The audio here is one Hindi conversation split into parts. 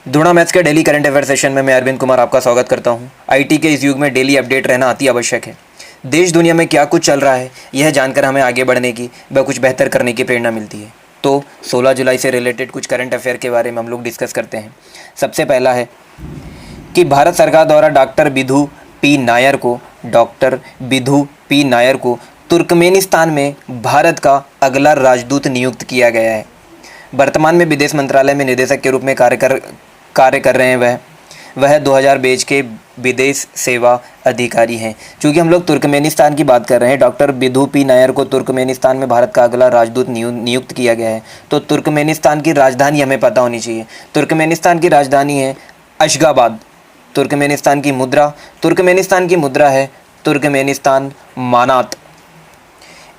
द्रोणा मैथ्स के डेली करंट अफेयर सेशन में मैं अरविंद कुमार आपका स्वागत करता हूं। आईटी के इस युग में डेली अपडेट रहना अति आवश्यक है। देश दुनिया में क्या कुछ चल रहा है यह जानकर हमें आगे बढ़ने की व कुछ बेहतर करने की प्रेरणा मिलती है। तो 16 जुलाई से रिलेटेड कुछ करंट अफेयर के बारे में हम लोग डिस्कस करते हैं। सबसे पहला है कि भारत सरकार द्वारा डॉक्टर बिधु पी नायर को तुर्कमेनिस्तान में भारत का अगला राजदूत नियुक्त किया गया है। वर्तमान में विदेश मंत्रालय में निदेशक के रूप में कार्य कर रहे हैं। वह 2000 के विदेश सेवा अधिकारी हैं। चूँकि हम लोग तुर्कमेनिस्तान की बात कर रहे हैं, डॉक्टर बिधु पी नायर को तुर्कमेनिस्तान में भारत का अगला राजदूत नियुक्त किया गया है। तो तुर्कमेनिस्तान की राजधानी हमें पता होनी चाहिए। तुर्कमेनिस्तान की राजधानी है अशगाबाद। तुर्कमेनिस्तान की मुद्रा है तुर्कमेनिस्तान मानात।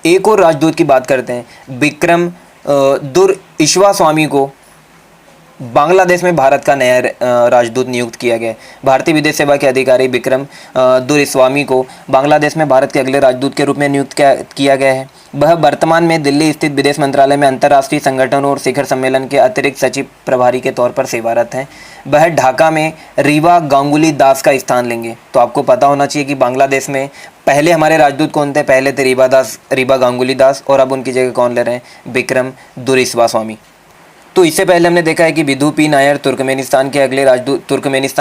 एक और राजदूत की बात करते हैं। विक्रम दुरइश्वास्वामी को बांग्लादेश में भारत का नया राजदूत नियुक्त किया गया है। भारतीय विदेश सेवा के अधिकारी विक्रम दुरइश्वामी को बांग्लादेश में भारत के अगले राजदूत के रूप में नियुक्त किया गया है। वह वर्तमान में दिल्ली स्थित विदेश मंत्रालय में अंतर्राष्ट्रीय संगठनों और शिखर सम्मेलन के अतिरिक्त सचिव प्रभारी के तौर पर सेवारत हैं। वह ढाका में रीवा गांगुली दास का स्थान लेंगे। तो आपको पता होना चाहिए कि बांग्लादेश में पहले हमारे राजदूत कौन थे? पहले थे रीवा गांगुली दास, और अब उनकी जगह कौन ले रहे हैं? विक्रम दुरइश्वास्वामी। तो इससे पहले हमने देखा है कि बिधु पी नायर तुर्कमेनिस्तान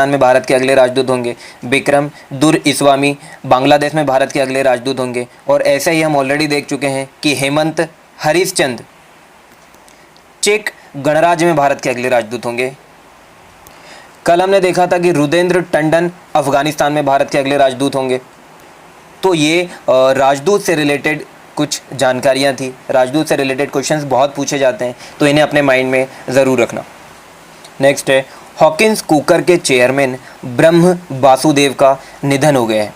में भारत के अगले राजदूत होंगे। विक्रम दुरइश्वास्वामी बांग्लादेश में भारत के अगले राजदूत होंगे। और ऐसा ही हम ऑलरेडी देख चुके हैं कि हेमंत हरिश्चंद्र चेक गणराज्य में भारत के अगले राजदूत होंगे। कल हमने देखा था कि रुदेंद्र टंडन अफगानिस्तान में भारत के अगले राजदूत होंगे। तो ये राजदूत से रिलेटेड कुछ जानकारियां थी। राजदूत से रिलेटेड क्वेश्चंस बहुत पूछे जाते हैं, तो इन्हें अपने माइंड में ज़रूर रखना। नेक्स्ट है, हॉकिंस कुकर के चेयरमैन ब्रह्म वासुदेव का निधन हो गया है।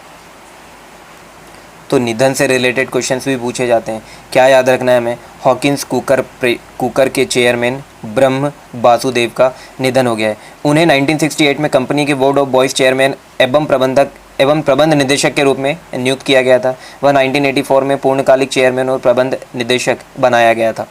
तो निधन से रिलेटेड क्वेश्चंस भी पूछे जाते हैं। क्या याद रखना है हमें? हॉकिंस कुकर के चेयरमैन ब्रह्म वासुदेव का निधन हो गया है। उन्हें 1968 में कंपनी के बोर्ड ऑफ बॉयज़ चेयरमैन एवं प्रबंध निदेशक के रूप में नियुक्त किया गया था। वह 1984 में पूर्णकालिक चेयरमैन और प्रबंध निदेशक बनाया गया था।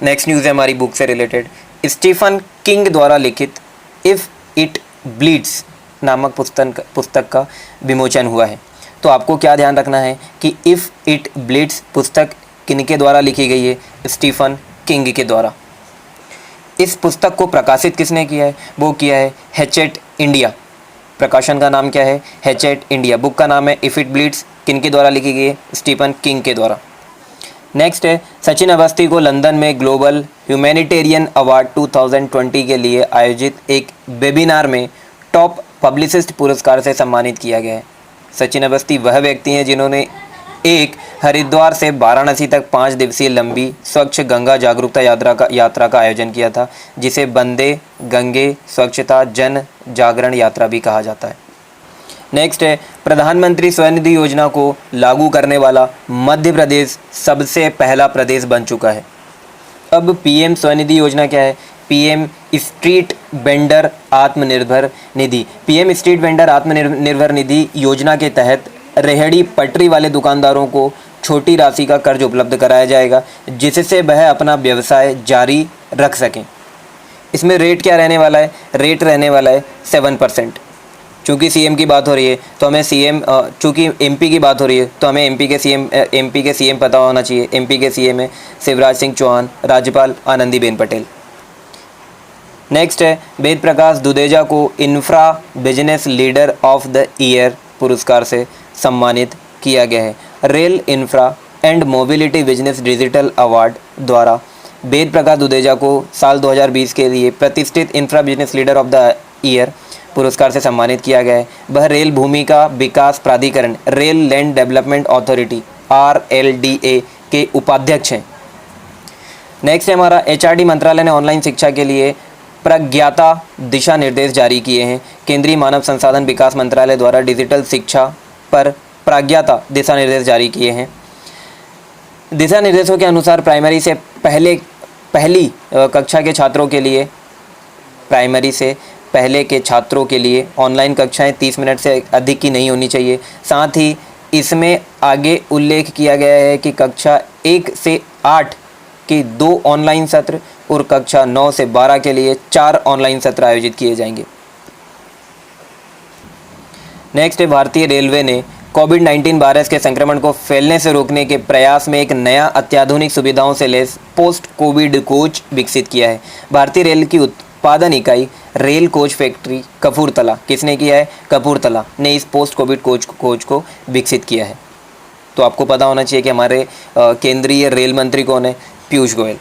नेक्स्ट न्यूज़ है हमारी बुक से रिलेटेड। स्टीफन किंग द्वारा लिखित इफ़ इट ब्लीड्स नामक पुस्तक का विमोचन हुआ है। तो आपको क्या ध्यान रखना है कि इफ़ इट ब्लीड्स पुस्तक किनके द्वारा लिखी गई है? स्टीफन किंग के द्वारा। इस पुस्तक को प्रकाशित किसने किया है? वो किया है हैचेट इंडिया। प्रकाशन का नाम क्या है? Hatchet India. बुक का नाम है इफ़ इट ब्लीड्स। किनके द्वारा लिखी गई है? स्टीफन किंग के द्वारा। नेक्स्ट है, सचिन अवस्थी को लंदन में ग्लोबल ह्यूमैनिटेरियन अवार्ड 2020 के लिए आयोजित एक वेबिनार में टॉप पब्लिसिस्ट पुरस्कार से सम्मानित किया गया है। सचिन अवस्थी वह व्यक्ति हैं जिन्होंने एक हरिद्वार से वाराणसी तक 5 दिवसीय लंबी स्वच्छ गंगा जागरूकता यात्रा का आयोजन किया था, जिसे वंदे गंगे स्वच्छता जन जागरण यात्रा भी कहा जाता है। नेक्स्ट है, प्रधानमंत्री स्वनिधि योजना को लागू करने वाला मध्य प्रदेश सबसे पहला प्रदेश बन चुका है। अब पीएम स्वनिधि योजना क्या है? PM street vendor Atmanirbhar Nidhi. PM street vendor Atmanirbhar Nidhi योजना के तहत रेहड़ी पटरी वाले दुकानदारों को छोटी राशि का कर्ज उपलब्ध कराया जाएगा, जिससे वह अपना व्यवसाय जारी रख सकें। इसमें रेट क्या रहने वाला है? रेट रहने वाला है 7%। चूँकि सीएम की बात हो रही है तो हमें चूँकि एमपी की बात हो रही है तो हमें एमपी के सीएम पता होना चाहिए। एमपी के सीएम है शिवराज सिंह चौहान, राज्यपाल आनंदीबेन पटेल। नेक्स्ट है, वेद प्रकाश दुदेजा को infra business leader of the year पुरस्कार से सम्मानित किया गया है। Rail infra and mobility business digital award द्वारा वेद प्रकाश दुदेजा को साल 2020 के लिए प्रतिष्ठित infra business leader of the year पुरस्कार से सम्मानित किया गया है। वह रेल भूमि का विकास प्राधिकरण rail land development authority RLDA के उपाध्यक्ष हैं। नेक्स्ट है हमारा, HRD मंत्रालय ने ऑनलाइन शिक्षा के लिए प्रज्ञाता दिशा निर्देश जारी किए हैं। केंद्रीय मानव संसाधन विकास मंत्रालय द्वारा डिजिटल शिक्षा पर प्रज्ञाता दिशा निर्देश जारी किए हैं। दिशा निर्देशों के अनुसार प्राइमरी से पहली कक्षा के छात्रों के लिए ऑनलाइन कक्षाएं 30 मिनट से अधिक की नहीं होनी चाहिए। साथ ही इसमें आगे उल्लेख किया गया है कि कक्षा 1 से 8 के 2 ऑनलाइन सत्र और कक्षा 9 से 12 के लिए 4 ऑनलाइन सत्र आयोजित किए जाएंगे। नेक्स्ट है, भारतीय रेलवे ने कोविड-19 वायरस के संक्रमण को फैलने से रोकने के प्रयास में एक नया अत्याधुनिक सुविधाओं से लैस पोस्ट कोविड कोच विकसित किया है। भारतीय रेल की उत्पादन इकाई रेल कोच फैक्ट्री कपूरथला, किसने किया है? कपूरथला ने इस पोस्ट कोविड कोच को विकसित किया है। तो आपको पता होना चाहिए कि हमारे केंद्रीय रेल मंत्री कौन है? पीयूष गोयल।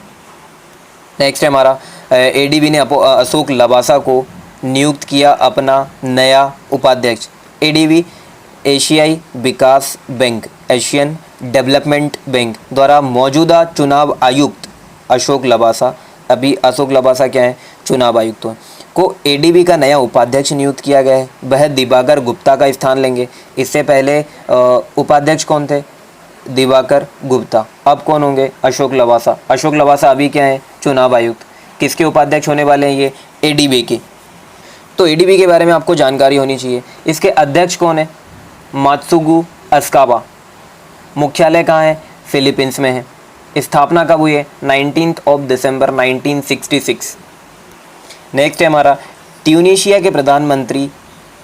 नेक्स्ट है हमारा, एडीबी ने अशोक लवासा को नियुक्त किया अपना नया उपाध्यक्ष। एडीबी एशियाई विकास बैंक, एशियन डेवलपमेंट बैंक द्वारा मौजूदा चुनाव आयुक्त अशोक लवासा, अभी अशोक लवासा क्या है? चुनाव आयुक्त को एडीबी का नया उपाध्यक्ष नियुक्त किया गया है। वह दिवाकर गुप्ता का स्थान लेंगे। इससे पहले उपाध्यक्ष कौन थे? दिवाकर गुप्ता। अब कौन होंगे? अशोक लवासा। अशोक लवासा अभी क्या है? चुनाव आयुक्त। किसके उपाध्यक्ष होने वाले हैं ये? एडीबी के। तो एडीबी के बारे में आपको जानकारी होनी चाहिए। इसके अध्यक्ष कौन है? मात्सुगु अस्कावा। मुख्यालय कहाँ है? फिलीपींस में है। स्थापना कब हुई है? 19 दिसंबर 1966। नेक्स्ट है हमारा, ट्यूनीशिया के प्रधानमंत्री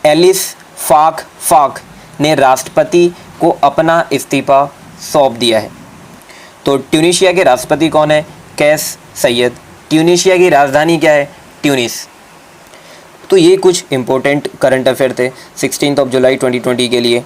एलिस फाक ने राष्ट्रपति को अपना इस्तीफा सौंप दिया है। तो ट्यूनीशिया के राष्ट्रपति कौन है? कैस सैयद। ट्यूनीशिया की राजधानी क्या है? ट्यूनिस। तो ये कुछ इंपॉर्टेंट करंट अफेयर थे 16 जुलाई 2020 के लिए।